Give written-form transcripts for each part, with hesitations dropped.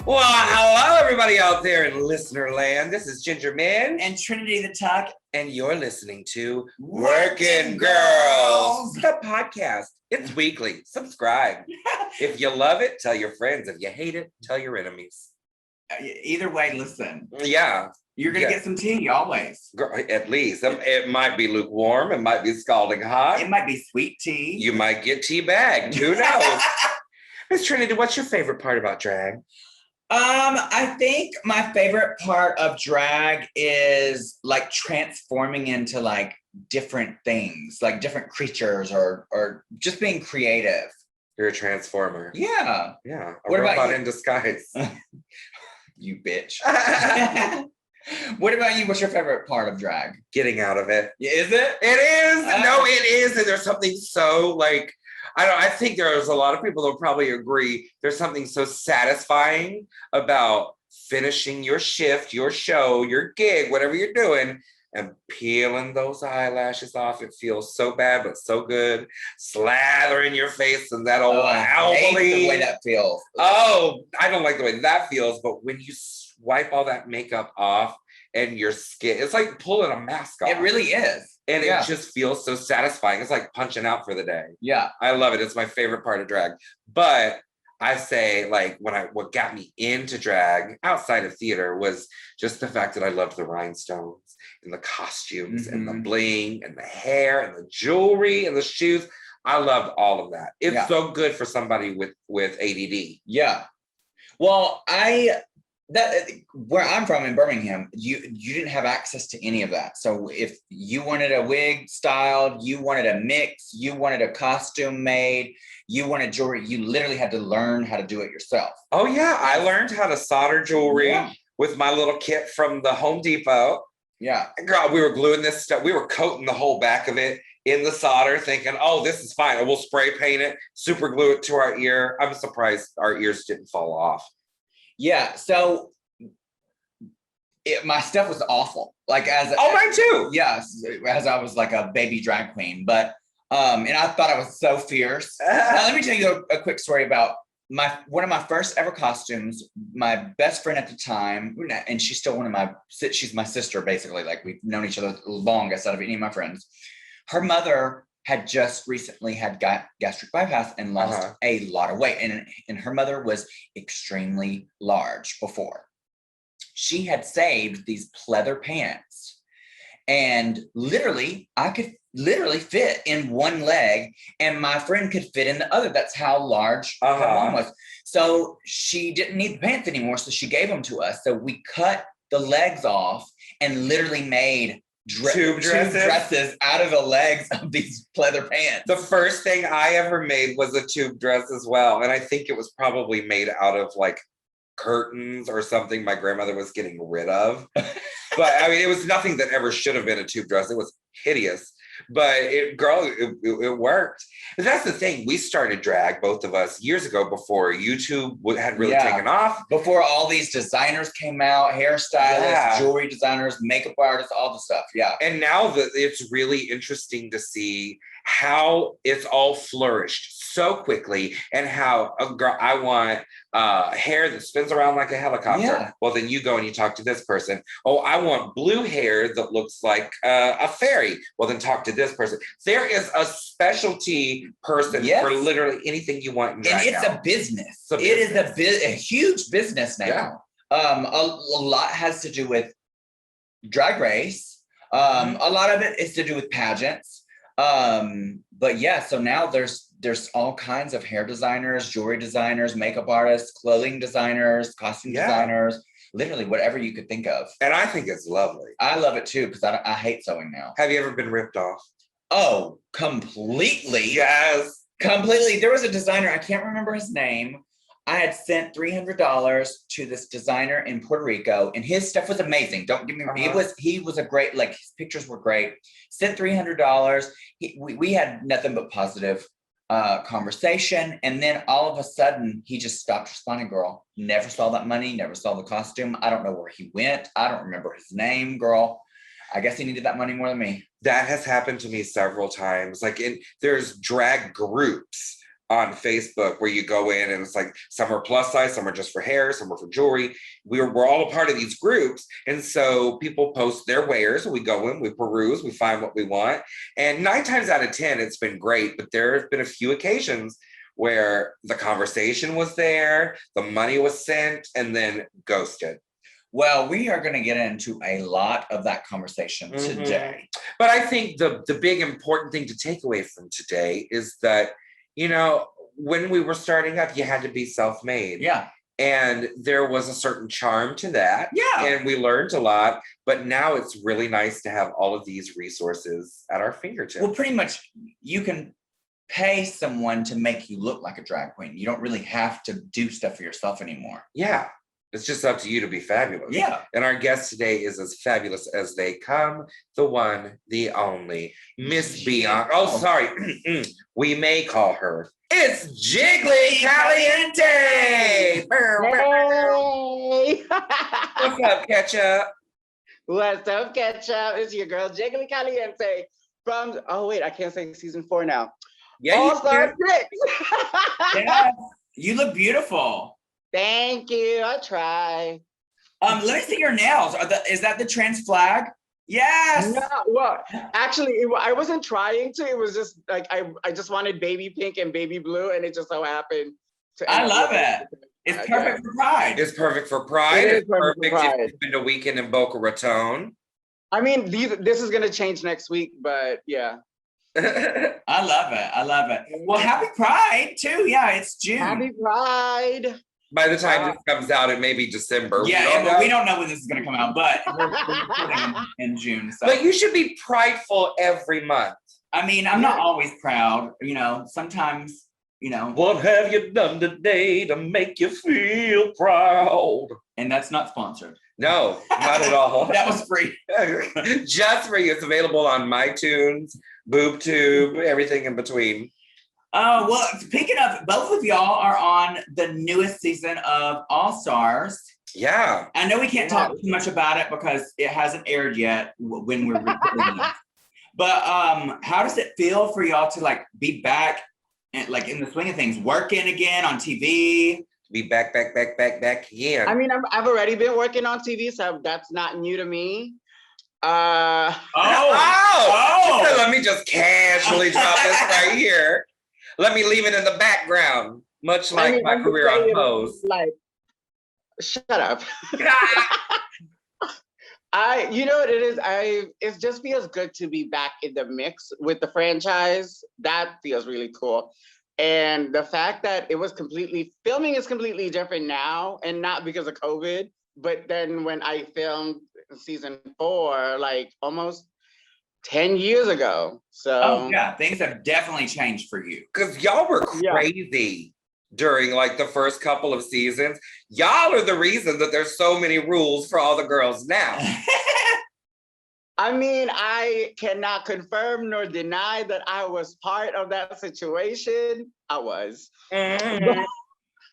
Well, hello everybody out there in listener land. This is Ginger Man and Trinity the Tuck, and you're listening to Werkin Girls, the podcast. It's weekly. Subscribe. If you love it, tell your friends. If you hate it, tell your enemies. Either way, listen. Yeah. You're going to get some tea, always. At least. It might be lukewarm. It might be scalding hot. It might be sweet tea. You might get tea bagged. Who knows? Miss Trinity, what's your favorite part about drag? I think my favorite part of drag is like transforming into like different things, like different creatures or just being creative. You're a transformer. Yeah. Yeah. What robot about you? In disguise. You bitch. What about you? What's your favorite part of drag? Getting out of it. Is it? It is. No, it is. And there's something so like, I think there's a lot of people that will probably agree. There's something so satisfying about finishing your shift, your show, your gig, whatever you're doing, and peeling those eyelashes off. It feels so bad, but so good. Slather in your face and that old I hate the way that feels. Oh, I don't like the way that feels, but when you wipe all that makeup off and your skin, it's like pulling a mask off. It really is. And it just feels so satisfying. It's like punching out for the day. Yeah. I love it. It's my favorite part of drag. But I say, like, what got me into drag outside of theater was just the fact that I loved the rhinestones and the costumes and the bling and the hair and the jewelry and the shoes. I loved all of that. It's so good for somebody with ADD. Yeah. Well, where I'm from in Birmingham, you didn't have access to any of that. So if you wanted a wig styled, you wanted a mix, you wanted a costume made, you wanted jewelry, you literally had to learn how to do it yourself. Oh yeah, I learned how to solder jewelry with my little kit from the Home Depot. Yeah. Girl, we were gluing this stuff. We were coating the whole back of it in the solder, thinking, oh, this is fine. We'll spray paint it, super glue it to our ear. I'm surprised our ears didn't fall off. Yeah, so my stuff was awful. Like mine too. Yes, as I was like a baby drag queen, but and I thought I was so fierce. Now, let me tell you a quick story about one of my first ever costumes. My best friend at the time, and she's still she's my sister basically. Like we've known each other the longest out of any of my friends. Her mother had just recently had gastric bypass and lost a lot of weight. And her mother was extremely large before. She had saved these pleather pants. And literally, I could literally fit in one leg and my friend could fit in the other. That's how large her mom was. So she didn't need the pants anymore. So she gave them to us. So we cut the legs off and literally made tube dresses out of the legs of these pleather pants. The first thing I ever made was a tube dress as well. And I think it was probably made out of like curtains or something my grandmother was getting rid of. But I mean, it was nothing that ever should have been a tube dress. It was hideous. But it worked. And that's the thing. We started drag, both of us, years ago before YouTube had really taken off. Before all these designers came out, hairstylists, jewelry designers, makeup artists, all the stuff. Yeah. And now it's really interesting to see how it's all flourished so quickly and how I want hair that spins around like a helicopter. Yeah. Well, then you go and you talk to this person. Oh, I want blue hair that looks like a fairy. Well, then talk to this person. There is a specialty person for literally anything you want. And it's a business. It is a huge business now. Yeah. A lot has to do with Drag Race. A lot of it is to do with pageants. But yeah, so now there's all kinds of hair designers, jewelry designers, makeup artists, clothing designers, costume designers, literally whatever you could think of. And I think it's lovely. I love it too, because I hate sewing now. Have you ever been ripped off? Oh, completely. Yes. Completely. There was a designer, I can't remember his name. I had sent $300 to this designer in Puerto Rico, and his stuff was amazing. Don't get me wrong. He was a great, like his pictures were great. Sent $300. We had nothing but positive conversation. And then all of a sudden he just stopped responding, girl. Never saw that money, never saw the costume. I don't know where he went. I don't remember his name, girl. I guess he needed that money more than me. That has happened to me several times. Like there's drag groups on Facebook where you go in and it's like some are plus size, some are just for hair, some are for jewelry. We're all a part of these groups. And so people post their wares. We go in, we peruse, we find what we want. And 9 times out of 10, it's been great. But there have been a few occasions where the conversation was there, the money was sent, and then ghosted. Well, we are going to get into a lot of that conversation today. But I think the big important thing to take away from today is that, you know, when we were starting up, you had to be self-made. Yeah. And there was a certain charm to that. Yeah. And we learned a lot. But now it's really nice to have all of these resources at our fingertips. Well, pretty much you can pay someone to make you look like a drag queen. You don't really have to do stuff for yourself anymore. Yeah. It's just up to you to be fabulous. Yeah. And our guest today is as fabulous as they come. The one, the only, Miss Bianca. Oh, sorry. We may call her. It's Jiggly Caliente. Hey. What's up, Ketchup? What's up, Ketchup? It's your girl, Jiggly Caliente from, oh wait, I can't say season 4 now. Yeah, All-Star 6. Yeah. You look beautiful. Thank you, I try. Let me see your nails. Is that the trans flag? Yes. No, well, actually, I wasn't trying to. It was just like, I just wanted baby pink and baby blue, and it just so happened to. I love it. It's perfect for Pride. It's perfect for Pride. It is It's perfect for Pride. if you spend a weekend in Boca Raton. I mean, this is gonna change next week, but yeah. I love it. I love it. Well, happy Pride too. Yeah, it's June. Happy Pride. By the time this comes out, it may be December. Yeah, we don't know when this is going to come out, but we're recording in June. So. But you should be prideful every month. I mean, I'm not always proud. You know, sometimes, you know. What have you done today to make you feel proud? And that's not sponsored. No, not at all. That was free. Just for you. It's available on MyTunes, BoobTube, everything in between. Well, speaking of, both of y'all are on the newest season of All Stars. Yeah. I know we can't talk too much about it because it hasn't aired yet when we're recording this. But how does it feel for y'all to like be back and like in the swing of things, working again on TV? Be back again. I mean, I've already been working on TV, so that's not new to me. Let me just casually drop this right here. Let me leave it in the background, much like my career on Pose. Like, shut up. You know what it is? It just feels good to be back in the mix with the franchise. That feels really cool. And the fact that filming is completely different now, and not because of COVID, but then when I filmed season 4, like almost 10 years ago. So oh yeah, things have definitely changed for you. Because y'all were crazy during like the first couple of seasons. Y'all are the reason that there's so many rules for all the girls now. I mean, I cannot confirm nor deny that I was part of that situation. I was.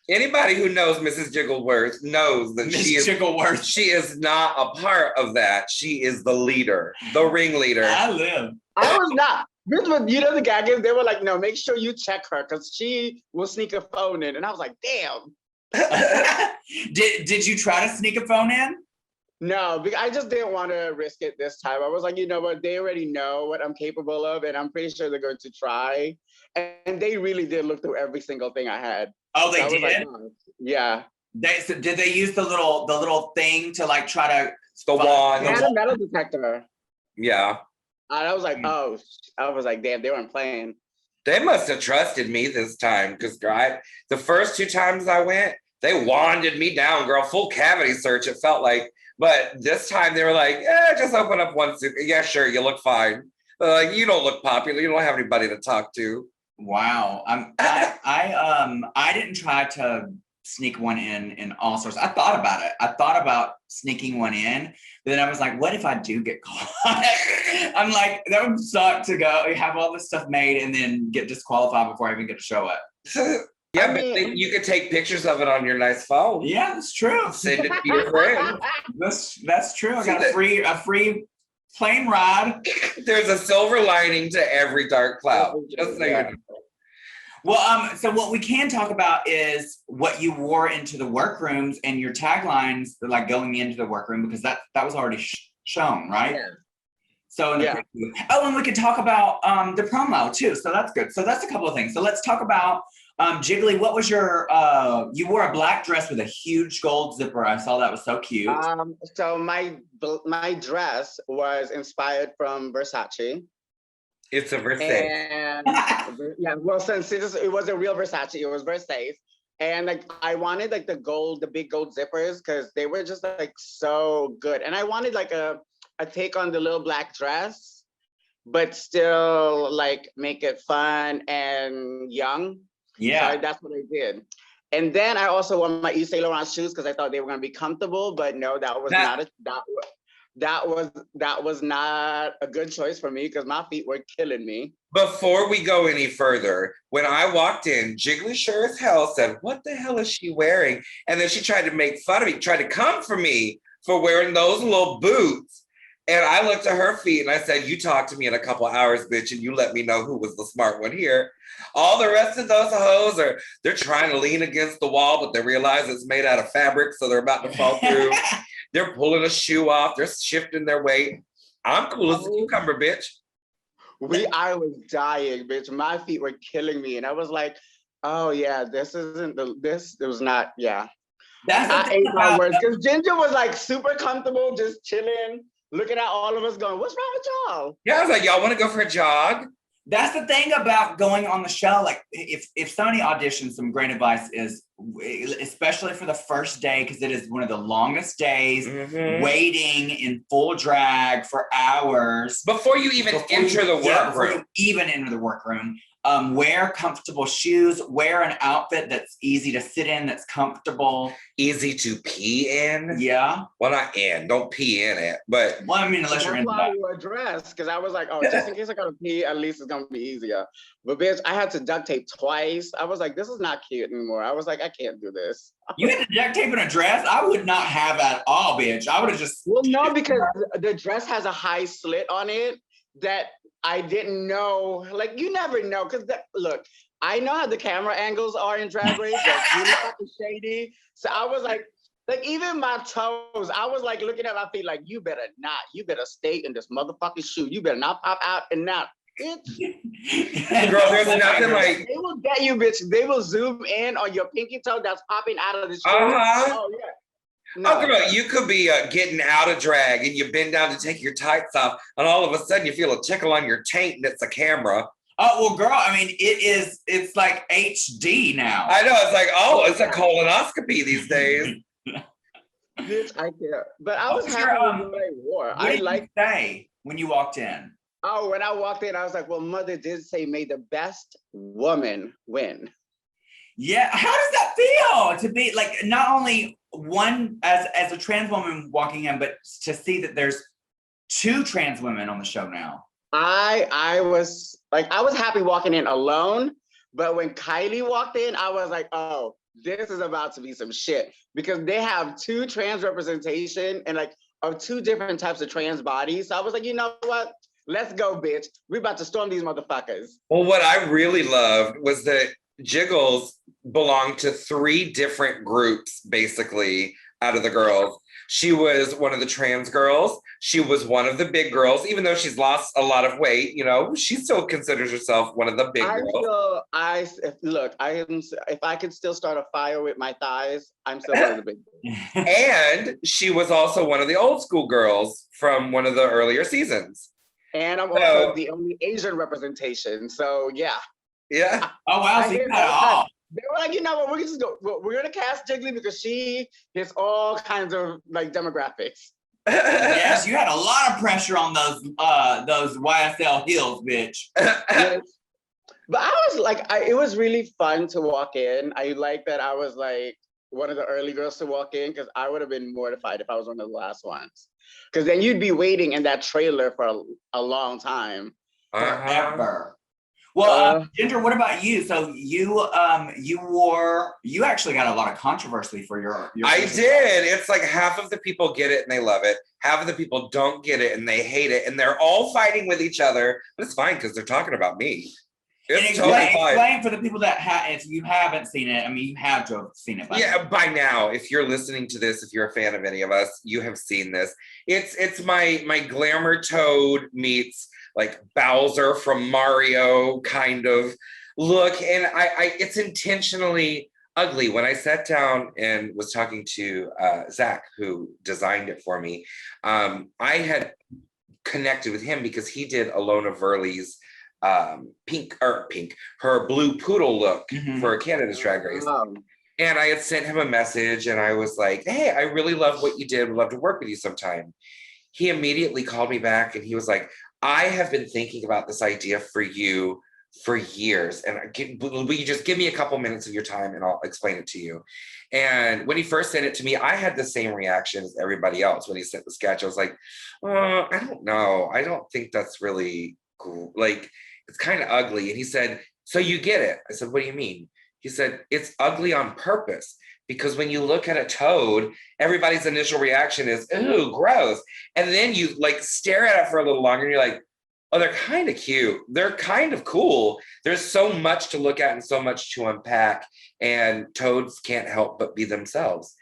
Anybody who knows Mrs. Jiggleworth knows that she is not a part of that. She is the leader, the ringleader. I live. I was not. This was, you know, the Gagging, they were like, no, make sure you check her because she will sneak a phone in. And I was like, damn. Did you try to sneak a phone in? No, because I just didn't want to risk it this time. I was like, you know what? They already know what I'm capable of, and I'm pretty sure they're going to try. And they really did look through every single thing I had. Oh, they did? Like, oh. Yeah. So did they use the little thing to like try to the wand? They had a metal detector. Yeah. And I was like, oh, I was like, damn, they weren't playing. They must have trusted me this time because the first 2 times I went, they wanded me down, girl, full cavity search, it felt like. But this time they were like, just open up one suit. Yeah, sure, you look fine. Like, you don't look popular. You don't have anybody to talk to. Wow. I didn't try to sneak one in All Stars. I thought about it. I thought about sneaking one in, but then I was like, what if I do get caught? I'm like, that would suck to go have all this stuff made and then get disqualified before I even get to show it. Yeah, but you could take pictures of it on your nice phone. Yeah, that's true. Send it to your friends. That's true. I got a free plane ride. There's a silver lining to every dark cloud. Just so you know. Well, so what we can talk about is what you wore into the workrooms and your taglines, like going into the workroom, because that was already shown, right? Yeah. So in the preview. Oh, and we could talk about the promo too. So that's good. So that's a couple of things. So let's talk about Jiggly. What was your? You wore a black dress with a huge gold zipper. I saw that was so cute. So my dress was inspired from Versace. It's a Versace. And yeah, well, since it was a real Versace, it was Versace. And like I wanted like the big gold zippers because they were just like so good. And I wanted like a take on the little black dress, but still like make it fun and young. Yeah. So that's what I did. And then I also wore my Yves Saint Laurent shoes because I thought they were gonna be comfortable, but no, that was not a good choice for me because my feet were killing me. Before we go any further, when I walked in, Jiggly sure as hell said, "What the hell is she wearing?" And then she tried to make fun of me, tried to come for me for wearing those little boots. And I looked at her feet and I said, "You talk to me in a couple hours, bitch, and you let me know who was the smart one here." All the rest of those hoes they're trying to lean against the wall, but they realize it's made out of fabric, so they're about to fall through. They're pulling a shoe off. They're shifting their weight. I'm cool as a cucumber, bitch. I was dying, bitch. My feet were killing me. And I was like, oh yeah, it was not, yeah. I ate my words. Because Ginger was like super comfortable, just chilling, looking at all of us going, what's wrong with y'all? Yeah, I was like, y'all want to go for a jog? That's the thing about going on the show. Like if somebody auditions, some great advice is, especially for the first day, because it is one of the longest days, waiting in full drag for hours. Before you even enter the workroom. Wear comfortable shoes, wear an outfit that's easy to sit in, that's comfortable. Easy to pee in? Yeah. Well, not in, don't pee in it, but. Well, I mean, unless you're in that. That's why I wore a dress, because I was like, oh, just in case I gotta pee, at least it's gonna be easier. But bitch, I had to duct tape twice. I was like, this is not cute anymore. I was like, I can't do this. You had to duct tape in a dress? I would not have at all, bitch. I would have just. Well, no, because the dress has a high slit on it that I didn't know, like you never know, because look, I know how the camera angles are in Drag Race, that's really fucking shady. So I was like even my toes, I was like looking at my feet like, you better stay in this motherfucking shoe. You better not pop out and not, bitch. Girl, there's nothing like. They will get you, bitch. They will zoom in on your pinky toe that's popping out of the shoe. Oh, yeah. No. Oh, girl, you could be getting out of drag and you bend down to take your tights off, and all of a sudden you feel a tickle on your taint and it's a camera. Oh, well, girl, I mean, it's like HD now. I know, it's like, oh, it's a colonoscopy these days. Bitch, I can't. But I was happy with what I wore. What did you say when you walked in? Oh, when I walked in, I was like, well, mother did say, may the best woman win. Yeah, how does that feel to be like not only one as a trans woman walking in, but to see that there's two trans women on the show now? I was happy walking in alone, but when Kylie walked in, I was like, oh, this is about to be some shit, because they have two trans representation and like of two different types of trans bodies. So I was like, you know what? Let's go, bitch. We're about to storm these motherfuckers. Well, what I really loved was that Jiggles belonged to three different groups, basically, out of the girls. She was one of the trans girls. She was one of the big girls, even though she's lost a lot of weight. You know, she still considers herself one of the big girls. If I could still start a fire with my thighs, I'm still one of the big girls. And she was also one of the old school girls from one of the earlier seasons. And I'm also the only Asian representation. So yeah. Yeah. Oh wow, so you got it all. They were like, you know what, we're gonna cast Jiggly because she hits all kinds of like demographics. Yes, you had a lot of pressure on those YSL heels, bitch. Yes. But I was like, it was really fun to walk in. I like that I was like one of the early girls to walk in, because I would have been mortified if I was one of the last ones. Because then you'd be waiting in that trailer for a long time. Forever. Well, Ginger, what about you? So you actually got a lot of controversy for your I did. It's like half of the people get it and they love it. Half of the people don't get it and they hate it. And they're all fighting with each other. But it's fine because they're talking about me. It's totally fine. Explain for the people that if you haven't seen it, I mean, you have to have seen it by now. By now. If you're listening to this, if you're a fan of any of us, you have seen this. It's my glamour Toad meets like Bowser from Mario kind of look. And I it's intentionally ugly. When I sat down and was talking to Zach, who designed it for me, I had connected with him because he did Alona Verley's her blue poodle look for Canada's Drag Race. And I had sent him a message and I was like, hey, I really love what you did. Would love to work with you sometime. He immediately called me back and he was like, I have been thinking about this idea for you for years. And will you just give me a couple minutes of your time and I'll explain it to you. And when he first sent it to me, I had the same reaction as everybody else when he sent the sketch. I was like, I don't know. I don't think that's really cool. Like, it's kind of ugly. And he said, so you get it. I said, what do you mean? He said, it's ugly on purpose because when you look at a toad, everybody's initial reaction is, ooh, gross. And then you like stare at it for a little longer and you're like, oh, they're kind of cute. They're kind of cool. There's so much to look at and so much to unpack, and toads can't help but be themselves.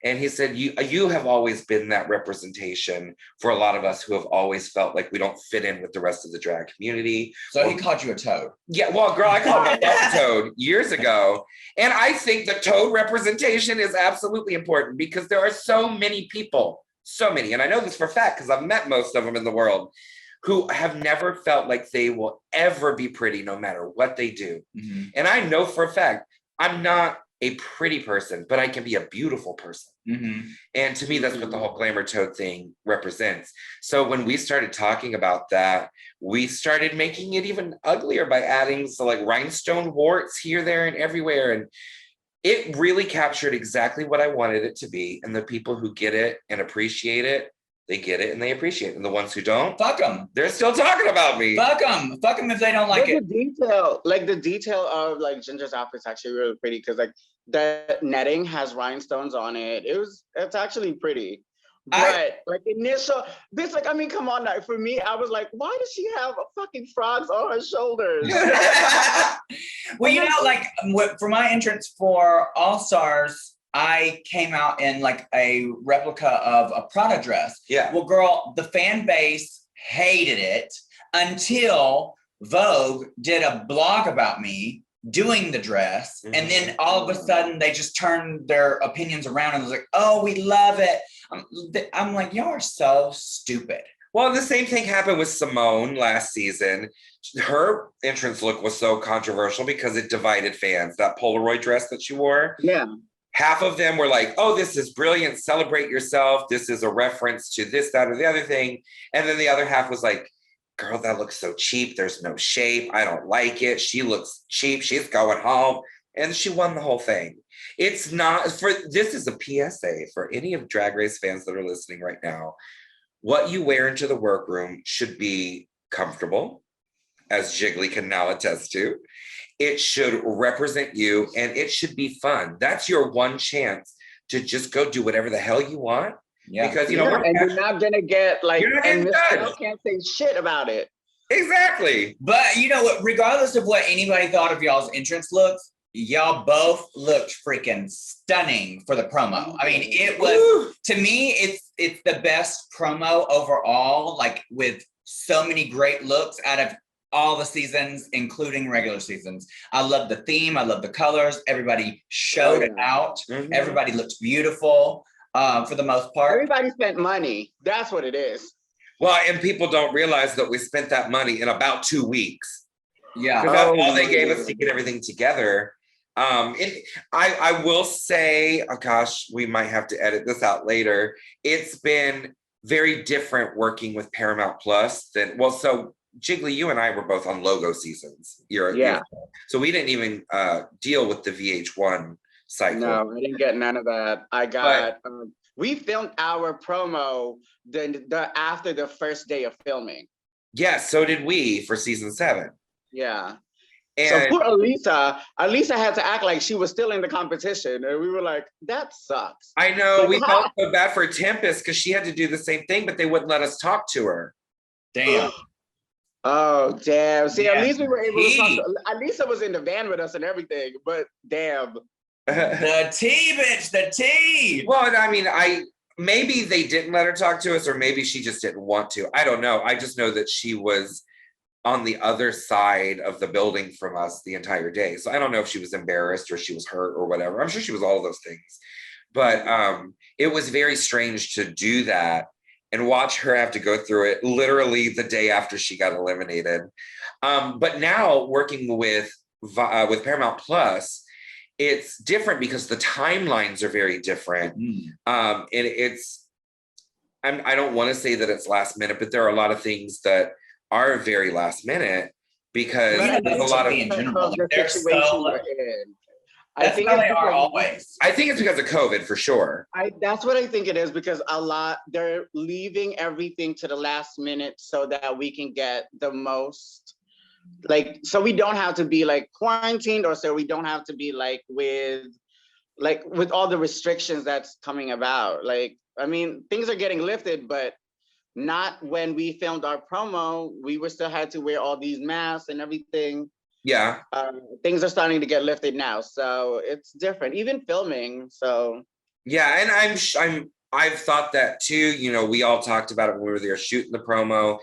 And he said, you have always been that representation for a lot of us who have always felt like we don't fit in with the rest of the drag community. So he called you a toad. Yeah, well, girl, I called myself a toad years ago. And I think the toad representation is absolutely important because there are so many people, so many, and I know this for a fact because I've met most of them in the world, who have never felt like they will ever be pretty no matter what they do. And I know for a fact, I'm not a pretty person, but I can be a beautiful person. And to me, that's what the whole glamour toad thing represents. So when we started talking about that, we started making it even uglier by adding like rhinestone warts here, there, and everywhere. And it really captured exactly what I wanted it to be. And the people who get it and appreciate it, they get it and they appreciate it. And the ones who don't, fuck them. They're still talking about me. Fuck them. Fuck them if they don't like it. The detail of like Ginger's outfit's actually really pretty because like the netting has rhinestones on it. It's actually pretty. But I mean, come on now. For me, I was like, why does she have fucking frogs on her shoulders? Well, you know, like for my entrance for All Stars, I came out in like a replica of a Prada dress. Yeah. Well, girl, the fan base hated it until Vogue did a blog about me doing the dress. And then all of a sudden they just turned their opinions around and was like, oh, we love it. I'm like, y'all are so stupid. Well, the same thing happened with Simone last season. Her entrance look was so controversial because it divided fans. That Polaroid dress that she wore. Yeah. Half of them were like, oh, this is brilliant. Celebrate yourself. This is a reference to this, that, or the other thing. And then the other half was like, girl, that looks so cheap. There's no shape. I don't like it. She looks cheap. She's going home. And she won the whole thing. It's not this is a PSA for any of Drag Race fans that are listening right now. What you wear into the workroom should be comfortable, as Jiggly can now attest to. It should represent you and it should be fun. That's your one chance to just go do whatever the hell you want. Yeah. Because, you know, and you're not going to get like, and Miss Girl can't say shit about it. Exactly. But you know what, regardless of what anybody thought of y'all's entrance looks, y'all both looked freaking stunning for the promo. I mean, it was, to me, it's the best promo overall, like with so many great looks out of all the seasons, including regular seasons. I love the theme. I love the colors. Everybody showed it out. Everybody looked beautiful for the most part. Everybody spent money. That's what it is. Well, and people don't realize that we spent that money in about 2 weeks. Yeah. Because that's all they gave us to get everything together. I will say, oh gosh, we might have to edit this out later. It's been very different working with Paramount Plus than, well, so Jiggly, you and I were both on logo seasons. So we didn't even deal with the VH1 cycle. No, I didn't get none of that. I got, we filmed our promo after the first day of filming. Yes, so did we for season 7. Yeah. And so poor Alisa had to act like she was still in the competition. And we were like, that sucks. I know, we felt so bad for Tempest because she had to do the same thing, but they wouldn't let us talk to her. Damn. Oh, damn. See, at least we were able to talk Tea. to, at least it was in the van with us and everything, but damn. The tea, bitch, the tea. Well, I mean, maybe they didn't let her talk to us, or maybe she just didn't want to. I don't know. I just know that she was on the other side of the building from us the entire day. So I don't know if she was embarrassed or she was hurt or whatever. I'm sure she was all of those things. But it was very strange to do that and watch her have to go through it literally the day after she got eliminated. But now working with Paramount Plus, it's different because the timelines are very different. And I don't want to say that it's last minute, but there are a lot of things that are very last minute because there's a lot of in general. the They're situation so, we're in. that's how they are always. I think it's because of COVID for sure. That's what I think it is, because they're leaving everything to the last minute so that we can get the most, like, so we don't have to be like quarantined, or so we don't have to be like with all the restrictions that's coming about. Like, I mean, things are getting lifted, but not when we filmed our promo. We were still had to wear all these masks and everything. Yeah. Things are starting to get lifted now, so it's different, even filming. So yeah, and I've thought that too. You know, we all talked about it when we were there shooting the promo.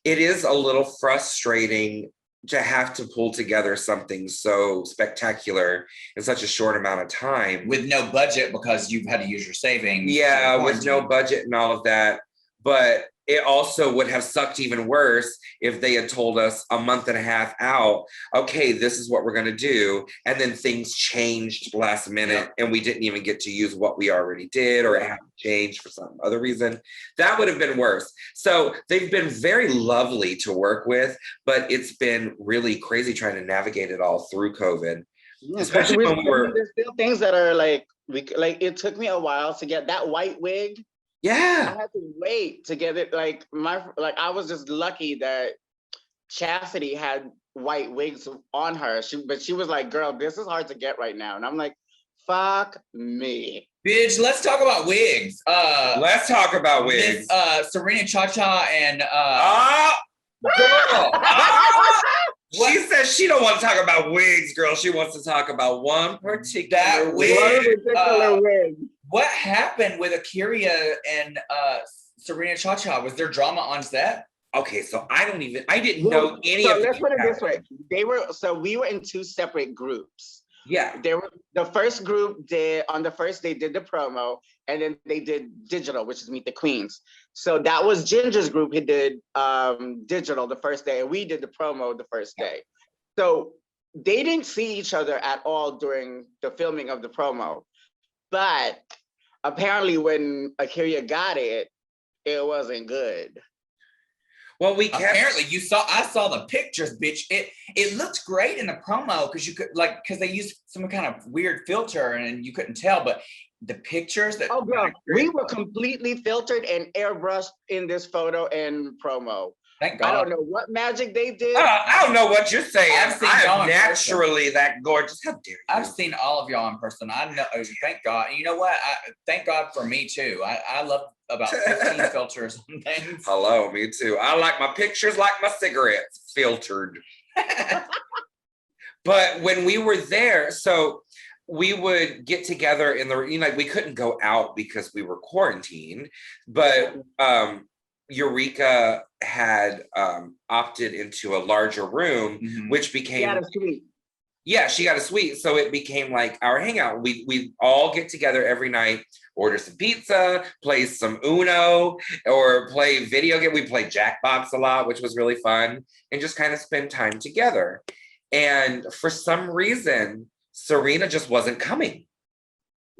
It is a little frustrating to have to pull together something so spectacular in such a short amount of time with no budget, because you've had to use your savings. Yeah, with no budget and all of that. But it also would have sucked even worse if they had told us a month and a half out, okay, this is what we're going to do. And then things changed last minute and we didn't even get to use what we already did, or it had to change for some other reason. That would have been worse. So they've been very lovely to work with, but it's been really crazy trying to navigate it all through COVID. Yeah, especially when there's still things that are like, it took me a while to get that white wig. Yeah, I had to wait to get it. Like I was just lucky that Chastity had white wigs on her. But she was like, "Girl, this is hard to get right now," and I'm like, "Fuck me, bitch." Let's talk about wigs. Let's talk about wigs. Serena Cha and girl. She says she don't want to talk about wigs, girl. She wants to talk about one particular wig. What happened with Akira and Serena Cha? Was there drama on set? Okay, so I didn't know any of it. Let's put it this way. We were in two separate groups. Yeah. The first group on the first day did the promo, and then they did digital, which is Meet the Queens. So that was Ginger's group who did digital the first day, and we did the promo the first day. So they didn't see each other at all during the filming of the promo. But apparently when Akira got it, it wasn't good. Well, apparently I saw the pictures, bitch. It looked great in the promo because you could because they used some kind of weird filter and you couldn't tell, but the pictures that we were completely filtered and airbrushed in this photo and promo. Thank God. I don't know what magic they did. I don't know what you're saying. I'm naturally that gorgeous. How dare you? I've seen all of y'all in person. I know. Thank God. And you know what? Thank God for me too. I love about 15 filters on things. Hello, me too. I like my pictures like my cigarettes filtered. But when we were there, so we would get together in the, we couldn't go out because we were quarantined, but Eureka had opted into a larger room, which became she got a suite. Yeah, she got a suite. So it became like our hangout. We all get together every night, order some pizza, play some Uno, or play video game. We played Jackbox a lot, which was really fun, and just kind of spend time together. And for some reason, Serena just wasn't coming.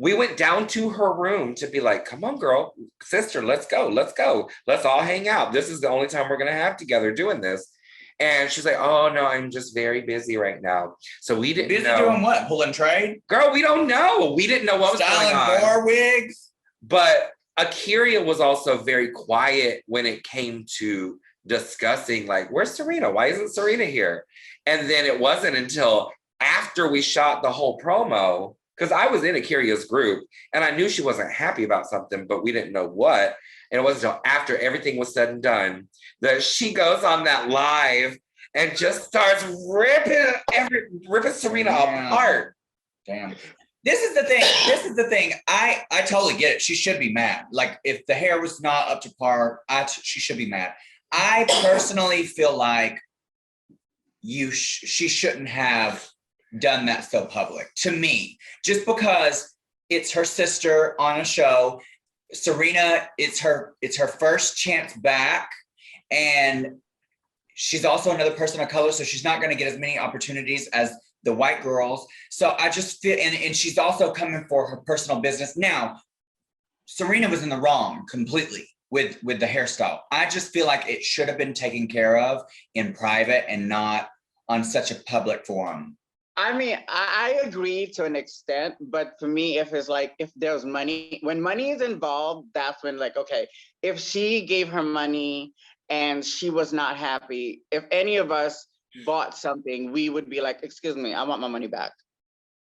We went down to her room to be like, come on, girl, sister, let's go. Let's all hang out. This is the only time we're going to have together doing this. And she's like, oh, no, I'm just very busy right now. So we didn't know. Busy doing what? Pulling trade? Girl, we don't know. We didn't know what was going on. Styling more wigs? But Akira was also very quiet when it came to discussing, like, where's Serena? Why isn't Serena here? And then it wasn't until after we shot the whole promo, because I was in Akira's group and I knew she wasn't happy about something, but we didn't know what. And it wasn't until after everything was said and done that she goes on that live and just starts ripping Serena apart. Damn. This is the thing. I totally get it. She should be mad. Like if the hair was not up to par, she should be mad. I personally feel like she shouldn't have done that so public, to me, just because it's her sister on a show. Serena, it's her first chance back, and she's also another person of color, so she's not going to get as many opportunities as the white girls. So I just feel, and she's also coming for her personal business. Now, Serena was in the wrong completely with the hairstyle. I just feel like it should have been taken care of in private and not on such a public forum. I mean, I agree to an extent, but for me, if there's money, when money is involved, that's when like, okay, if she gave her money and she was not happy, if any of us bought something, we would be like, excuse me, I want my money back.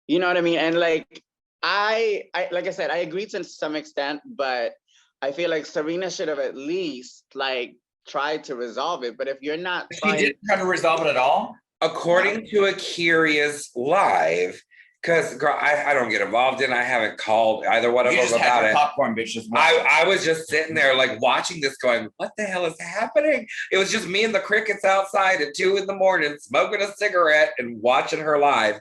You know what I mean? And like, I like I said, I agree to some extent, but I feel like Serena should have at least like tried to resolve it. But if you're not She didn't try to resolve it at all? According to Akira's live, because girl, I don't get involved in. I haven't called either one of them about it. Popcorn bitches. I was just sitting there like watching this, going, "What the hell is happening?" It was just me and the crickets outside at 2 a.m, smoking a cigarette and watching her live,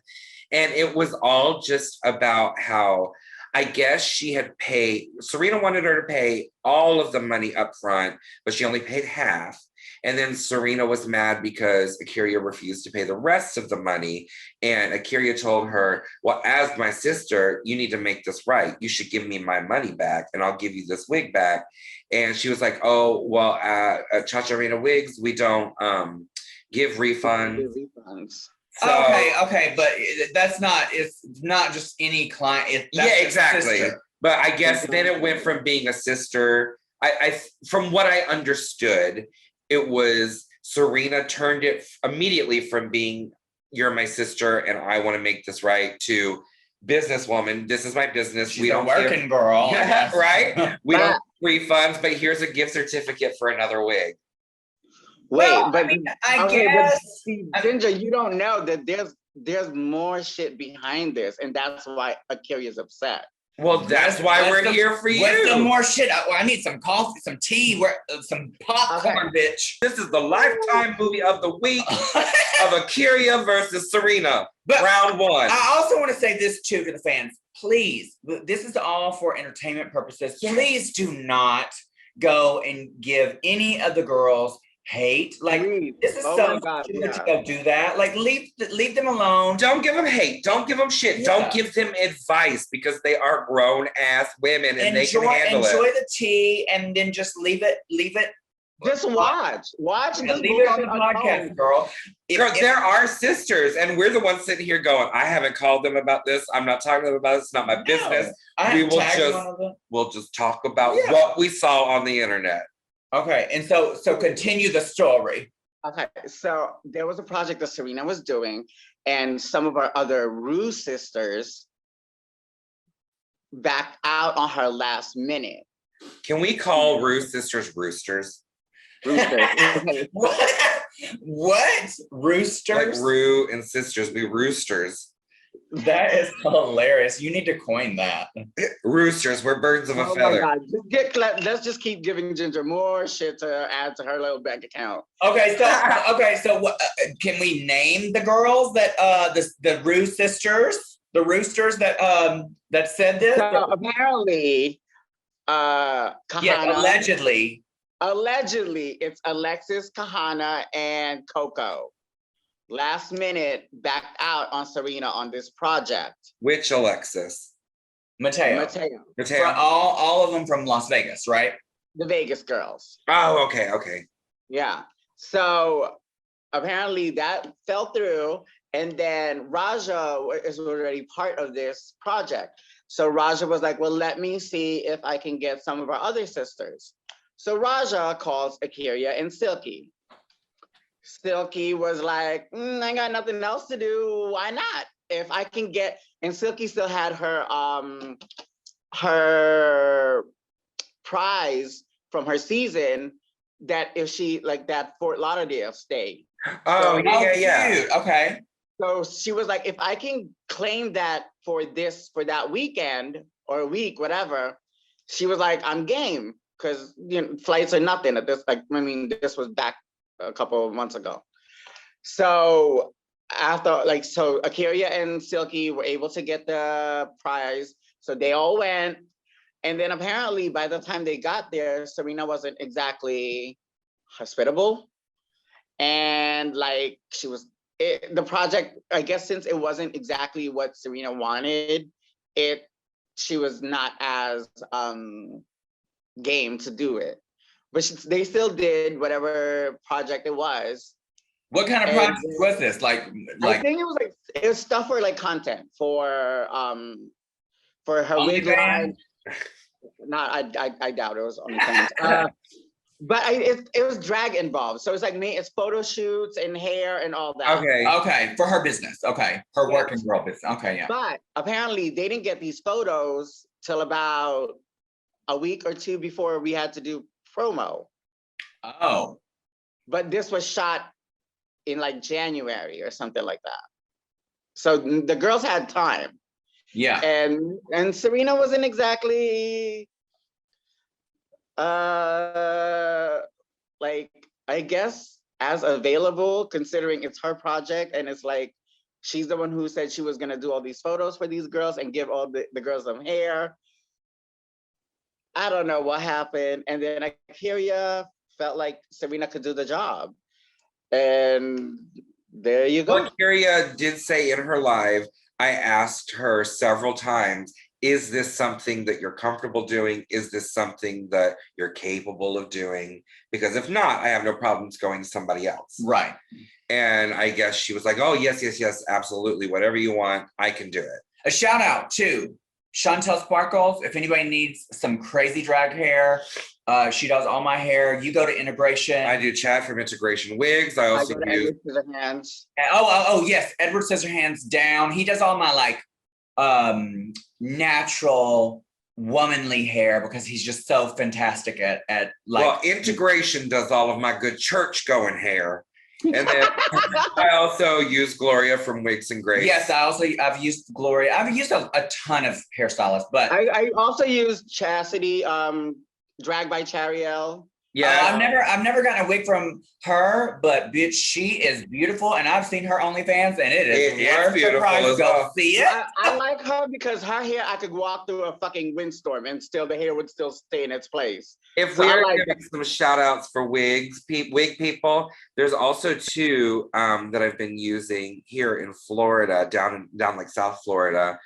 and it was all just about how I guess she had paid. Serena wanted her to pay all of the money up front, but she only paid half. And then Serena was mad because Akira refused to pay the rest of the money. And Akira told her, well, as my sister, you need to make this right. You should give me my money back and I'll give you this wig back. And she was like, oh, well, at Chacharina Wigs, we don't give refunds. So, okay, but it's not just any client. Yeah, exactly. But I guess then it went from being a sister. I from what I understood, it was Serena turned it immediately from being, you're my sister and I want to make this right, to businesswoman. This is my business. She's a working girl. Right? We don't refunds, but here's a gift certificate for another wig. Wait, well, but I guess, Ginger, you don't know that there's more shit behind this, and that's why Akira is upset. Well, that's why we're here for you. What's some more shit? I need some coffee, some tea, some popcorn, bitch. This is the Lifetime movie of the week of Akira versus Serena, but round one. I also want to say this too to the fans. Please, this is all for entertainment purposes. Yes. Please do not go and give any of the girls hate. Like, this is so stupid to go do that. Like, leave them alone. Don't give them hate. Don't give them shit. Yeah. Don't give them advice, because they are grown ass women and they can handle it. Enjoy the tea and then just leave it. Just watch and leave it on the podcast, girl. There are sisters, and we're the ones sitting here going, I haven't called them about this. I'm not talking to them about this. It's not my business. We'll just talk about what we saw on the internet. Okay, and so continue the story. Okay, so there was a project that Serena was doing, and some of our other Ruse sisters backed out on her last minute. Can we call Ruse sisters roosters? Roosters. What? Roosters? Like Rue and sisters, we roosters. That is hilarious. You need to coin that. Roosters, we're birds of a feather. My God. Let's just keep giving Ginger more shit to add to her little bank account. Okay, so can we name the girls that the Ruse sisters, the roosters that said this? So apparently, Kahana. Yeah, allegedly, it's Alexis, Kahana, and Coco. Last minute backed out on Serena on this project. Which Alexis? Mateo. All of them from Las Vegas, right? The Vegas girls. Oh, okay. Yeah. So apparently that fell through, and then Raja is already part of this project. So Raja was like, well, let me see if I can get some of our other sisters. So Raja calls Akira and Silky. Silky was like, I got nothing else to do. Why not? if I can get, and Silky still had her prize from her season, that if she like that Fort Lauderdale stay. Oh, yeah. Cute. Okay. So she was like, if I can claim that for that weekend or a week, whatever, she was like, I'm game. Because flights are nothing at this, like, I mean, this was back a couple of months ago. So after, like, so Akira and Silky were able to get the prize. So they all went. And then apparently by the time they got there, Serena wasn't exactly hospitable. And like the project, I guess since it wasn't exactly what Serena wanted, she was not as game to do it. But they still did whatever project it was. What kind of project was this? Like I think it was stuff for like content for her wig line. I doubt it was OnlyFans. But it was drag involved, so it's like it's photo shoots and hair and all that. Okay, for her business. Okay, her working girl business. Okay, yeah. But apparently they didn't get these photos till about a week or two before we had to do promo. Oh. But this was shot in like January or something like that. So the girls had time. Yeah. And Serena wasn't exactly like, I guess, as available, considering it's her project, and it's like she's the one who said she was gonna do all these photos for these girls and give all the girls some hair. I don't know what happened. And then Akira felt like Serena could do the job. And there you go. Well, Akira did say in her live, I asked her several times, is this something that you're comfortable doing? Is this something that you're capable of doing? Because if not, I have no problems going to somebody else. Right. And I guess she was like, oh, yes, absolutely. Whatever you want, I can do it. A shout out to Chantel Sparkles. If anybody needs some crazy drag hair, she does all my hair. You go to Integration. I do Chad from Integration Wigs. I also do Edward Scissorhands. Oh, yes. Edward Scissorhands down. He does all my like natural womanly hair because he's just so fantastic at like. Well, Integration does all of my good church going hair. And then I also use Gloria from Wigs and Grace. Yes, I've used Gloria. I've used a ton of hairstylists, but I also use Chastity, Drag by Chariel. Yeah, I've never gotten a wig from her, but bitch, she is beautiful, and I've seen her OnlyFans, and it is worth the price. Go see it. I like her because her hair, I could walk through a fucking windstorm, and still the hair would still stay in its place. If we're giving some shout outs for wig people, there's also two that I've been using here in Florida, down like South Florida.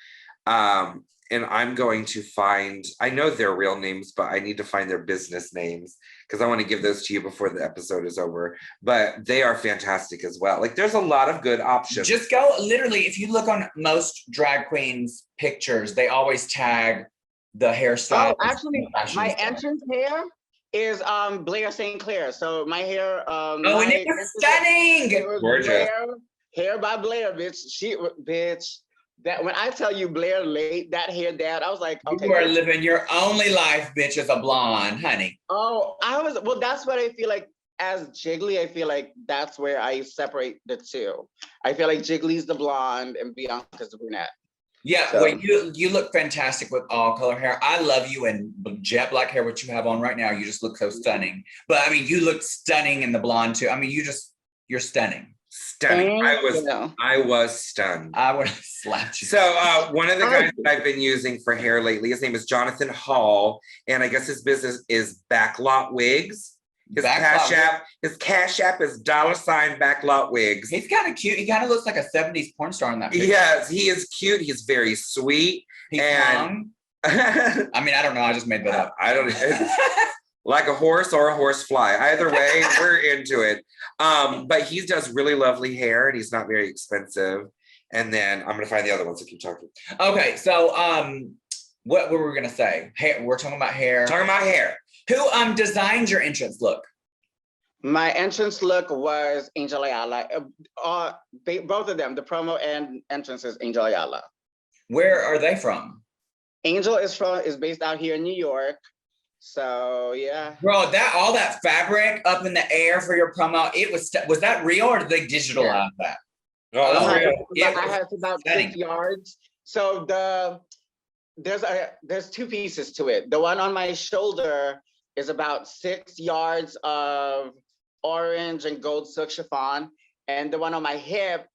And I'm going to find, I know their real names, but I need to find their business names because I want to give those to you before the episode is over. But they are fantastic as well. Like there's a lot of good options. Just go, literally, if you look on most drag queens pictures, they always tag the hairstyle. Oh, actually, my entrance hair is Blair St. Clair. So my hair, and it was stunning. It was gorgeous. Hair by Blair, bitch. That when I tell you Blair laid that hair down, I was like, okay. You are living your only life, bitch, as a blonde, honey. Oh, well, that's what I feel like as Jiggly. I feel like that's where I separate the two. I feel like Jiggly's the blonde and Bianca's the brunette. Yeah, so. Well, you look fantastic with all color hair. I love you in jet black hair, what you have on right now. You just look so stunning. But I mean, you look stunning in the blonde too. I mean, you're stunning. Stunning. I was stunned. I would have slapped you. So one of the guys that I've been using for hair lately, his name is Jonathan Hall, and I guess his business is Backlot Wigs. His cash app is $Backlot Wigs. He's kind of cute. He kind of looks like a 70s porn star in that picture. Yes, he is cute. He's very sweet. He's young. I mean, I don't know. I just made that up. I don't know. Like a horse or a horsefly. Either way, we're into it. But he does really lovely hair and he's not very expensive. And then I'm gonna find the other ones to keep talking. Okay, so what were we gonna say? Hair. We're talking about hair. Talking about hair. Who designed your entrance look? My entrance look was Angel Ayala. Both of them, the promo and entrance is Angel Ayala. Where are they from? Angel is based out here in New York. So yeah. Bro, all that fabric up in the air for your promo, was that real or did they digitalize that? Oh, I real. had about 6 yards. So there's two pieces to it. The one on my shoulder is about 6 yards of orange and gold silk chiffon, and the one on my hip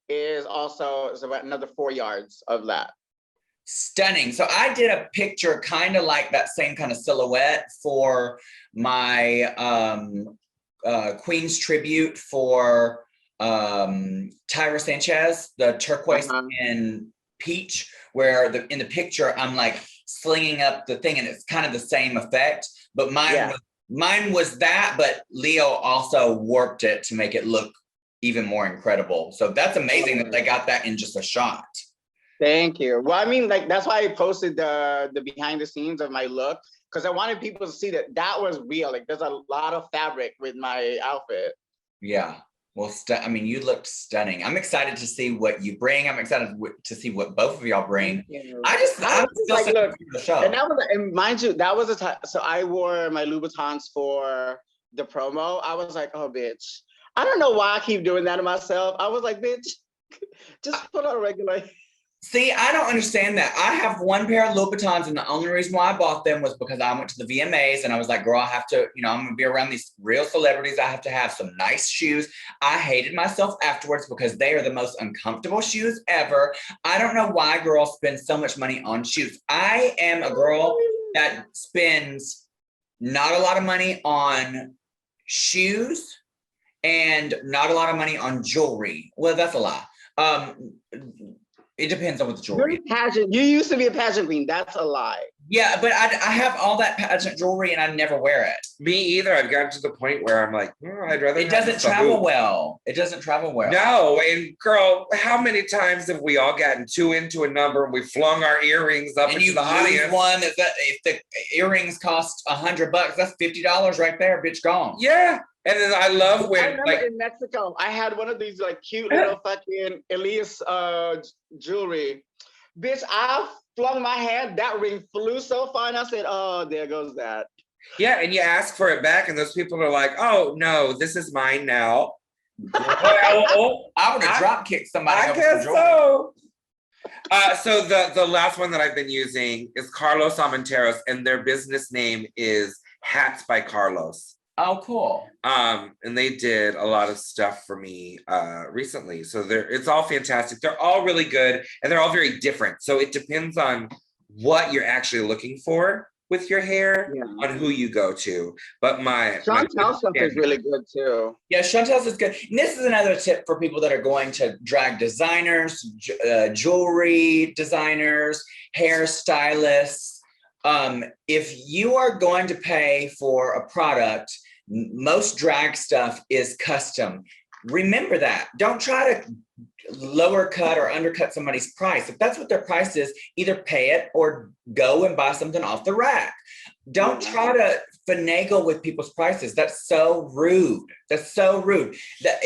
is about another 4 yards of that. Stunning. So I did a picture kind of like that same kind of silhouette for my Queen's tribute for Tyra Sanchez, the turquoise and peach, where in the picture I'm like slinging up the thing and it's kind of the same effect, but mine was that, but Leo also warped it to make it look even more incredible. So that's amazing that they got that in just a shot. Thank you. Well, I mean, like, that's why I posted the behind the scenes of my look, because I wanted people to see that was real. Like, there's a lot of fabric with my outfit. Yeah. Well, I mean, you looked stunning. I'm excited to see what you bring. I'm excited to see what both of y'all bring. I'm still like, look, the show. And mind you, that was a time. So I wore my Louboutins for the promo. I was like, oh, bitch. I don't know why I keep doing that to myself. I was like, bitch, just put on a regular. See, I don't understand that. I have one pair of Louboutins, and the only reason why I bought them was because I went to the VMAs and I was like, girl, I have to, I'm going to be around these real celebrities. I have to have some nice shoes. I hated myself afterwards because they are the most uncomfortable shoes ever. I don't know why girls spend so much money on shoes. I am a girl that spends not a lot of money on shoes and not a lot of money on jewelry. Well, that's a lie. It depends on what the jewelry is. You used to be a pageant queen. That's a lie. Yeah, but I have all that pageant jewelry and I never wear it. Me either. I've gotten to the point where I'm like, I'd rather. It doesn't travel well. It doesn't travel well. No, and girl, how many times have we all gotten too into a number and we flung our earrings up into the audience? One if the earrings cost $100, that's $50 right there, bitch, gone. Yeah. And then I love when, I remember in Mexico, I had one of these like cute little fucking Elias jewelry. Bitch, I flung my hand, that ring flew so far, and I said, oh, there goes that. Yeah, and you ask for it back, and those people are like, oh, no, this is mine now. Well, I would have drop kicked somebody. I guess so. So the last one that I've been using is Carlos Almenteros, and their business name is Hats by Carlos. Oh, cool. And they did a lot of stuff for me recently. So it's all fantastic. They're all really good and they're all very different. So it depends on what you're actually looking for with your hair, on who you go to. But Chantel's stuff is really good too. Yeah, Chantel's is good. And this is another tip for people that are going to drag designers, jewelry designers, hairstylists. If you are going to pay for a product, most drag stuff is custom. Remember that. Don't try to lower cut or undercut somebody's price. If that's what their price is, either pay it or go and buy something off the rack. Don't try to finagle with people's prices. That's so rude. That's so rude. That,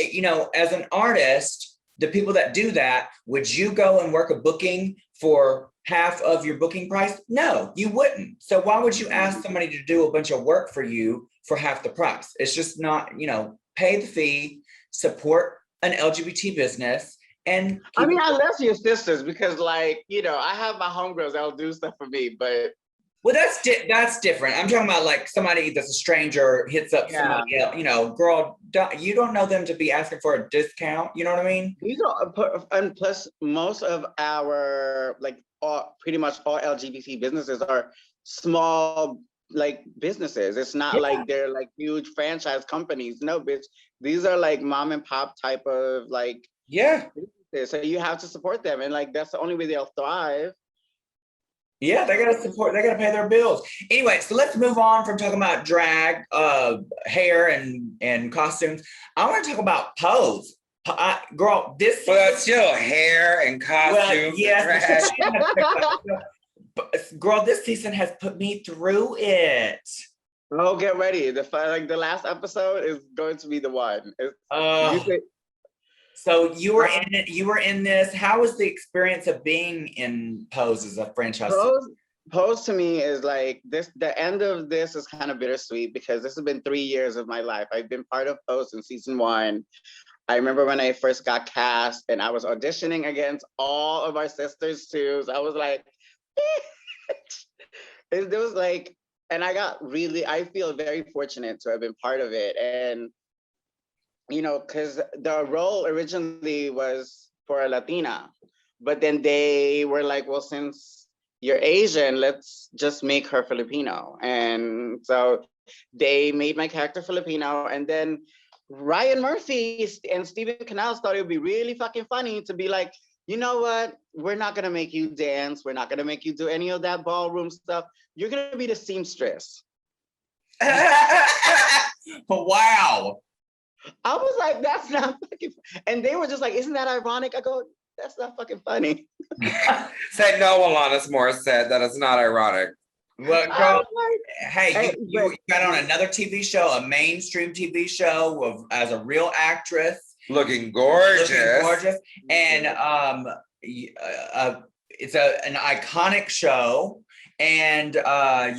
as an artist, the people that do that, would you go and work a booking for half of your booking price? No, you wouldn't. So why would you ask somebody to do a bunch of work for you for half the price? It's just not, pay the fee, support an LGBT business. And I mean, unless your sisters, because I have my homegirls that'll do stuff for me, but. Well, that's different. I'm talking about like somebody that's a stranger hits up somebody else, girl, you don't know them to be asking for a discount. You know what I mean? And plus most of our, pretty much all LGBT businesses are small, businesses. It's not like they're huge franchise companies. No, bitch. These are mom and pop type of businesses. So you have to support them. And that's the only way they'll thrive. Yeah, they gotta support, they gotta pay their bills. Anyway, so let's move on from talking about drag, hair and costumes. I want to talk about pose. Girl, this. Well, that's still hair and costumes. Well, yes. Girl, this season has put me through it. Oh, get ready. The last episode is going to be the one. So you were in it. You were in this. How was the experience of being in Pose as a franchise? Pose to me is like this. The end of this is kind of bittersweet because this has been 3 years of my life. I've been part of Pose in season 1. I remember when I first got cast and I was auditioning against all of our sisters too. So I was like, it was like, and I feel very fortunate to have been part of it. And, you know, because the role originally was for a Latina, but then they were like, well, since you're Asian, let's just make her Filipino. And so they made my character Filipino. And then Ryan Murphy and Stephen Canals thought it would be really fucking funny to be like, you know what? We're not gonna make you dance. We're not gonna make you do any of that ballroom stuff. You're gonna be the seamstress. Wow. I was like, that's not fucking. And they were just like, isn't that ironic? I go, that's not fucking funny. Said no, Alanis Morissette. That is not ironic. Well, girl, hey, you got on another TV show, a mainstream TV show as a real actress. Looking gorgeous. And it's an iconic show. And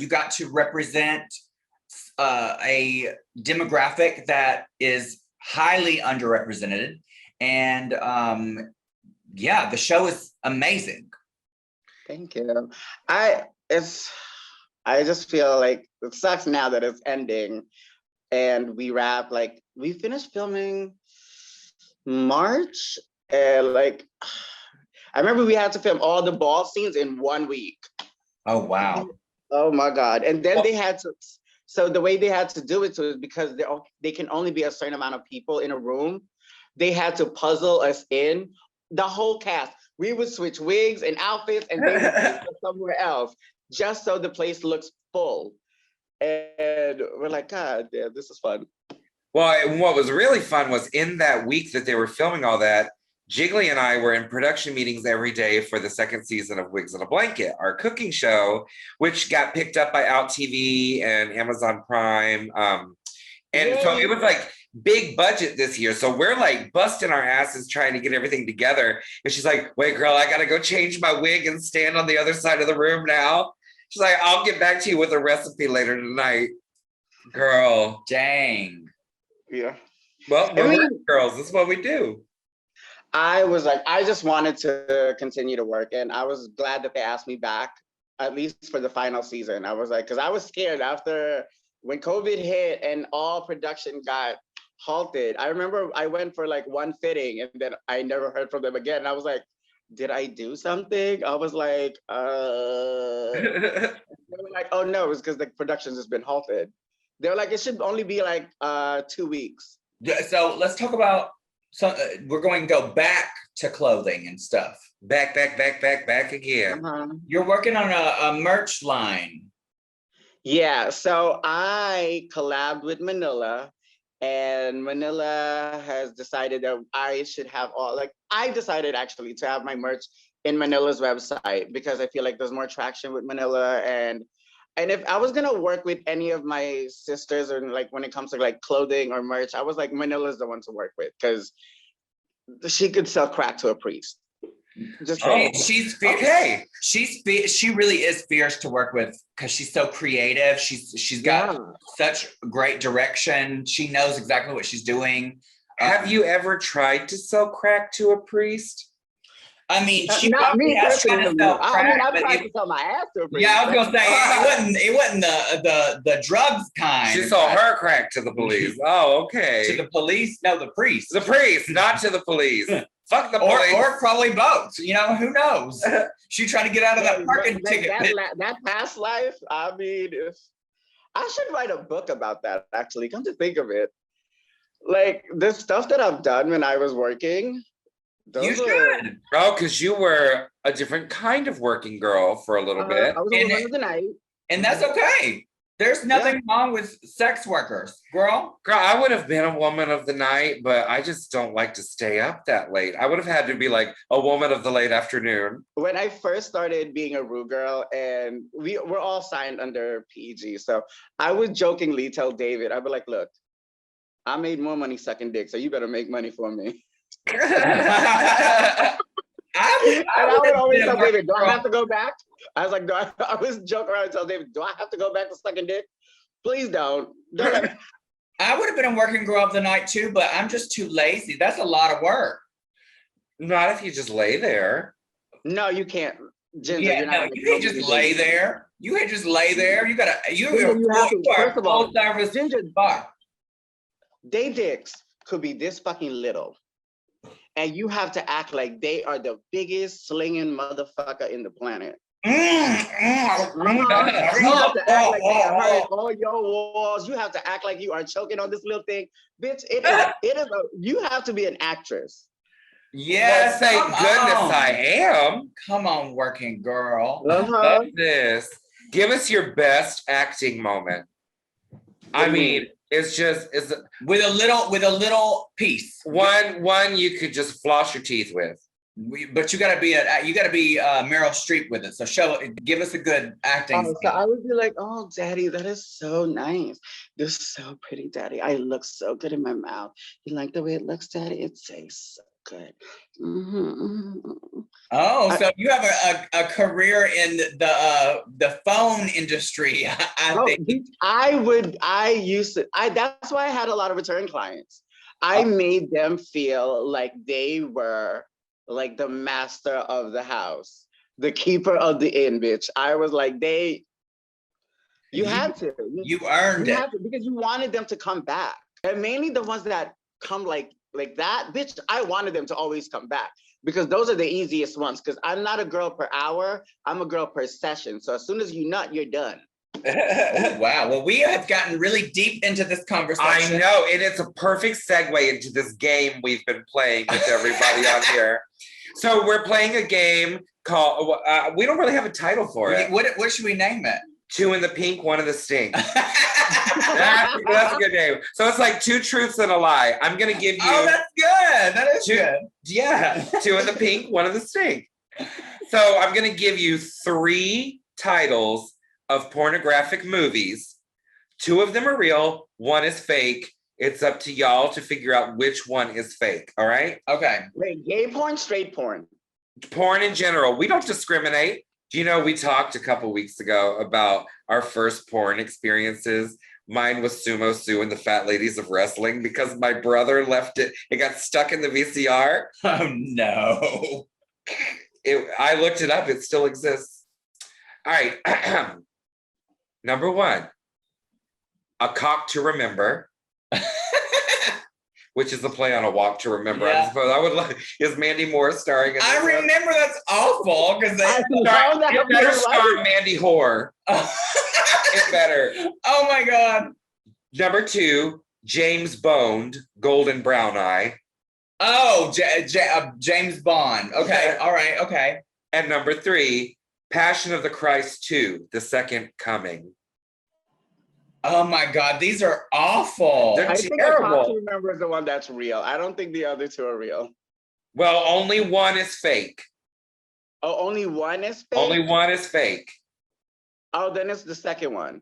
you got to represent a demographic that is highly underrepresented. And yeah, the show is amazing. Thank you. I just feel like it sucks now that it's ending and we finished filming March and like, I remember we had to film all the ball scenes in 1 week. Oh, wow. Oh my God. And then they had to, so the way they had to do it is because they can only be a certain amount of people in a room. They had to puzzle us in, the whole cast. We would switch wigs and outfits and they would go somewhere else just so the place looks full. And we're like, God damn, this is fun. Well, and what was really fun was in that week that they were filming all that, Jiggly and I were in production meetings every day for the second season of Wigs on a Blanket, our cooking show, which got picked up by Out TV and So it was like big budget this year. So we're like busting our asses trying to get everything together. And she's like, wait, girl, I got to go change my wig and stand on the other side of the room now. She's like, I'll get back to you with a recipe later tonight. Girl. Dang. Yeah. Well, we're girls. This is what we do. I was like, I just wanted to continue to work. And I was glad that they asked me back, at least for the final season. I was like, because I was scared after when COVID hit and all production got halted. I remember I went for like one fitting and then I never heard from them again. And I was like, did I do something? I was like, they were like, oh no, it's because the production's just been halted. They were like, it should only be like 2 weeks. So let's talk about, we're going to go back to clothing and stuff. Back again. You're working on a merch line. Yeah, so I collabed with Manila and Manila has decided that I should have I decided actually to have my merch in Manila's website because I feel like there's more traction with Manila and if I was gonna work with any of my sisters or like when it comes to like clothing or merch, I was like Manila's the one to work with because she could sell crack to a priest. She's fierce. Okay. She really is fierce to work with because she's so creative. She's got such great direction. She knows exactly what she's doing. Have you ever tried to sell crack to a priest? I mean, she probably has tried to sell crack. I mean, I've tried to sell my ass to a priest. Yeah, I was gonna say it wasn't the drugs kind. She sold her crack to the police. Oh, okay. To the police? No, the priest. The priest, not to the police. Fuck the police. Or probably both. You know, who knows? She tried to get out of that parking ticket. That past life, I mean, I should write a book about that, actually. Come to think of it. Like, the stuff that I've done when I was working. You should. Oh, because you were a different kind of working girl for a little bit. I was on the night. And that's okay. There's nothing wrong with sex workers, girl. Girl, I would have been a woman of the night, but I just don't like to stay up that late. I would have had to be like a woman of the late afternoon. When I first started being a Rue girl, and we're all signed under PG, so I would jokingly tell David, I'd be like, look, I made more money sucking dick, so you better make money for me. I would always tell David, do I have to go back? I was like, I was joking around and tell David, do I have to go back to sucking dick? Please don't. I would have been a working girl of the night too, but I'm just too lazy. That's a lot of work. Not if you just lay there. No, you can't. Ginger, Yeah, no, you can't just lay there. You can't just lay there. You gotta, first of all, full service Ginger, bar. they dicks could be this fucking little. And you have to act like they are the biggest slinging motherfucker in the planet. You have to act like they hurt all your walls. You have to act like you are choking on this little thing. Bitch, you have to be an actress. Yes, well, thank goodness I am. Come on, working girl. Love this. Give us your best acting moment. I mean, it's with a little piece. One you could just floss your teeth with. But you gotta be Meryl Streep with it. So give us a good acting. So I would be like, oh, daddy, that is so nice. You're so pretty, daddy. I look so good in my mouth. You like the way it looks, daddy? It tastes so good. Oh, so you have a career in the phone industry. I think. That's why I had a lot of return clients. I made them feel like they were like the master of the house, the keeper of the inn, bitch. I was like, you had to. You earned it. Because you wanted them to come back. And mainly the ones that come like that, bitch, I wanted them to always come back because those are the easiest ones because I'm not a girl per hour, I'm a girl per session. So as soon as you nut, you're done. Oh, wow. Well, we have gotten really deep into this conversation. I know, and it's a perfect segue into this game we've been playing with everybody on here. So we're playing a game called, we don't really have a title for it. What should we name it? 2 in the pink, 1 in the stink. That's a good name. So it's like 2 truths and a lie. I'm going to give you. Oh, that's good. That is good. Yeah. 2 in the pink, 1 in the stink. So I'm going to give you 3 titles of pornographic movies. 2 of them are real. 1 is fake. It's up to y'all to figure out which one is fake. All right? Okay. Wait, gay porn, straight porn? Porn in general. We don't discriminate. Do you know, we talked a couple weeks ago about our first porn experiences. Mine was Sumo Sue and the Fat Ladies of Wrestling because my brother left it. It got stuck in the VCR. Oh, no. I looked it up. It still exists. All right. Number 1, A Cock to Remember, which is the play on A Walk to Remember. Yeah. I suppose I would like, is Mandy Moore starring in this? I remember that's awful because it better star Mandy Hoare. It better. Oh my God. Number 2, James Bond, Golden Brown Eye. Oh, James Bond. Okay. All right. Okay. And number 3, Passion of the Christ 2, The Second Coming. Oh my God, these are awful. They're I think terrible. I to remember is the one that's real. I don't think the other 2 are real. Well, only 1 is fake. Oh, only 1 is fake? Only 1 is fake. Oh, then it's the second one.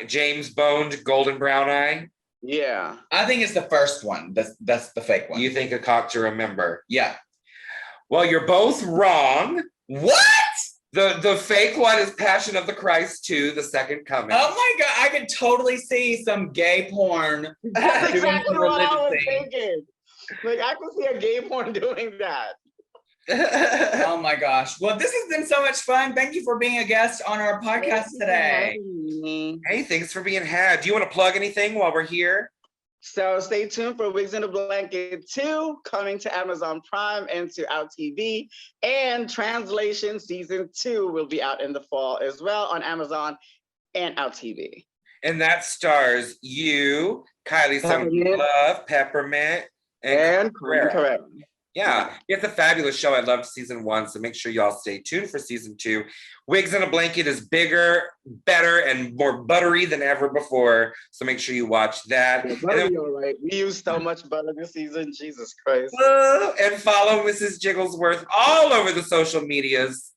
James Bond, Golden Brown Eye? Yeah. I think it's the first one. That's the fake one. You think A Cock to Remember? Yeah. Well, you're both wrong. What? The fake one is Passion of the Christ 2, The Second Coming. Oh my God, I could totally see some gay porn. That's exactly what I was thinking. Like, I could see a gay porn doing that. Oh my gosh. Well, this has been so much fun. Thank you for being a guest on our podcast today. Hey, thanks for being had. Do you want to plug anything while we're here? So stay tuned for Wigs in a Blanket 2 coming to Amazon Prime and to Out TV. And Translation Season 2 will be out in the fall as well on Amazon and Out TV. And that stars you, Kylie Love, Peppermint, and correct. Yeah, it's a fabulous show. I loved season 1, so make sure y'all stay tuned for season 2. Wigs in a Blanket is bigger, better, and more buttery than ever before. So make sure you watch that. Yeah, buttery, all right. We used so much butter this season. Jesus Christ. And follow Mrs. Jigglesworth all over the social medias.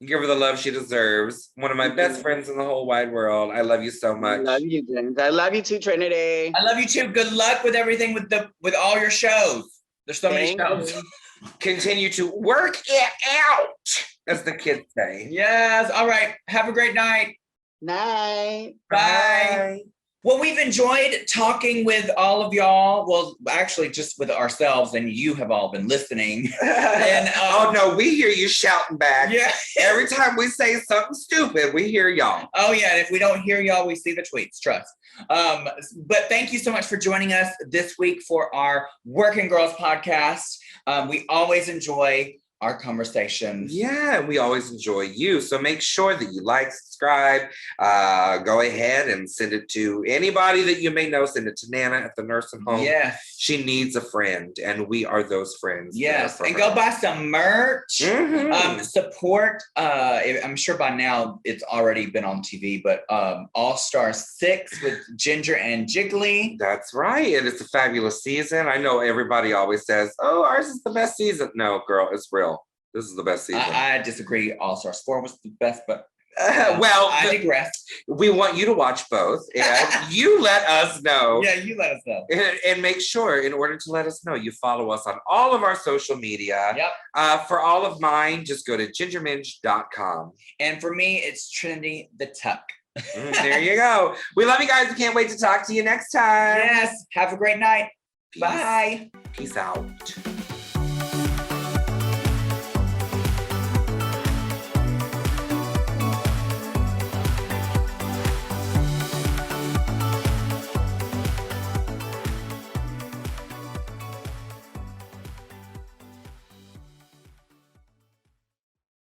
Give her the love she deserves. One of my best friends in the whole wide world. I love you so much. I love you, James. I love you too, Trinity. I love you too. Good luck with everything with all your shows. There's so many shows. Continue to work it out, as the kids say. Yes. All right. Have a great night. Night. Bye. Well, we've enjoyed talking with all of y'all. Well, actually, just with ourselves, and you have all been listening. And oh no, we hear you shouting back. Yeah. Every time we say something stupid, we hear y'all. Oh yeah, and if we don't hear y'all, we see the tweets. Trust. But thank you so much for joining us this week for our Working Girls podcast. We always enjoy our conversations. Yeah, we always enjoy you. So make sure that you like, subscribe, go ahead and send it to anybody that you may know. Send it to Nana at the nursing home. Yes. She needs a friend, and we are those friends. Yes, and go buy some merch. Support, I'm sure by now it's already been on TV, but All Star 6 with Ginger and Jiggly. That's right, and it's a fabulous season. I know everybody always says, oh, ours is the best season. No, girl, it's real. This is the best season. I disagree. All Stars 4 was the best, but well, I digress. We want you to watch both, and you let us know. Yeah, you let us know. And make sure, in order to let us know, you follow us on all of our social media. Yep. For all of mine, just go to gingerminge.com. And for me, it's Trinity the Tuck. There you go. We love you guys. We can't wait to talk to you next time. Yes. Have a great night. Peace. Bye. Peace out.